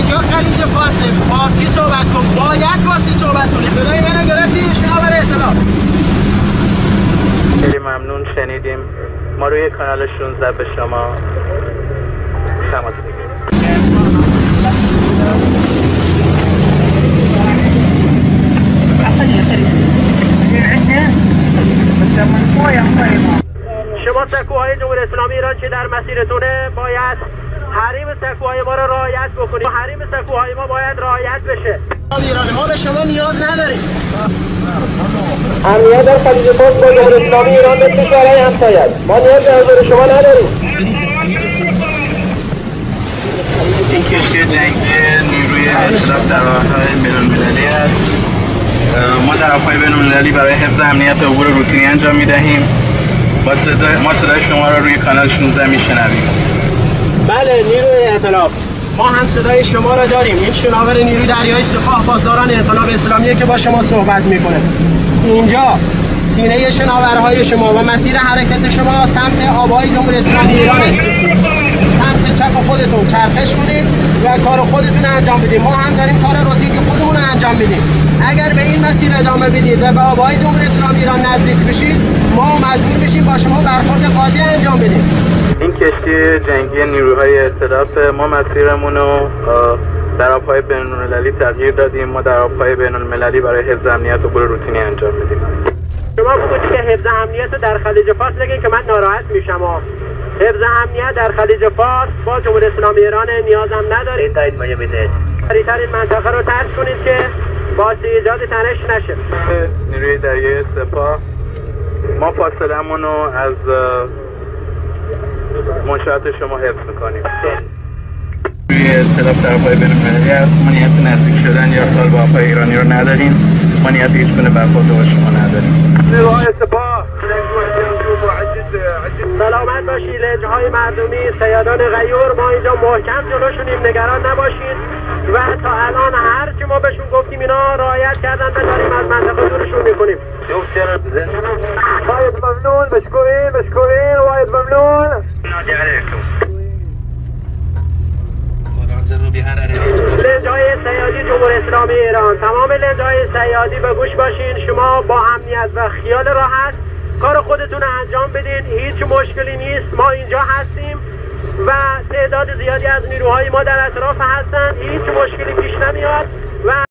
اینجا خلیج فارسه، فارسی صحبت کن، باید فارسی صحبت کنی. صدای منو گرفتی؟ شناور اطلاع. خیلی ممنون، شنیدیم. ما روی کانال 16 به شما تماس میگیریم. شما سکوهای جمهوری اسلامی ایران که در مسیرتونه باید حریم سکوهای ما را رعایت بکنید. حریم سکوهای ما باید رعایت بشه. ایران ما به شما نیاز نداریم. امنیت در خلیج فارس با جمهوری اسلامی ایران مثل کشورهای همسایه است. ما نیاز به حضور شما نداریم. این کشتی جنگی نیروی اطلاف در راههای بین‌المللی است. ما در راههای بین‌المللی برای حفظ امنیت عبور روتینی انجام می‌دهیم. ما صدای شما را روی کانال 16 میشنویم. بله نیروی اطلاف، ما هم صدای شما را داریم. این شناور نیروی دریایی سپاه پاسداران انقلاب اسلامیه که با شما صحبت میکنه. اینجا سینه شناورهای شما و مسیر حرکت شما سمت آبهای جمهوری اسلامی ایرانه. سمت چپ خودتون چرخش کنید و کار خودتون انجام بدید. ما هم داریم کار روتینی خودمون رو انجام بدیم. اگر به این مسیر ادامه بدید و به آبهای جمهوری اسلامی ایران نزدیک بشید، ما مجبور بشیم با شما برخورد قاضی انجام بدیم. این کشتی جنگی نیروهای اطلاف، ما مسیرمون رو در آبهای بین‌المللی تغییر دادیم. ما در آبهای بین‌المللی برای حفظ امنیت عبور روتینی انجام میدیم. شما بگوید که حفظ امنیت در خلیج فارس بگین که من ناراحت میشم. حفظ امنیت در خلیج فارس با جمهوری اسلامی ایران نیازم ندارید. سریعتر این منطقه رو ترک کنید که باعث ایجاد تنش نشه. نیروی دریایی سپاه، ما فاصله‌مون رو از منشآت شما حفظ میکنیم. روی اطلاف در آبهای بین‌المللی است. ما نیت نزدیک شدن یا اخلال به آبهای ایرانی رو نداریم. ما نیت هیچ گونه برخورد با شما نداریم. نیروهای سپاه سلامت باشید. لنج‌های مردمی، صیادان غیور، ما اینجا محکم جلوشونیم، نگران نباشید. و تا الان هر چی ما بهشون گفتیم اینا رعایت کردن و داریم از منطقه دورشون میکنیم. واید ممنون، مشکورین واید ممنون. لنج‌های صیادی جمهوری اسلامی ایران، تمام لنج‌های صیادی به گوش باشین. شما با امنیت و خیال راحت کار خودتون رو انجام بدین. هیچ مشکلی نیست، ما اینجا هستیم و تعداد زیادی از نیروهای ما در اطراف هستن. هیچ مشکلی پیش نمیاد و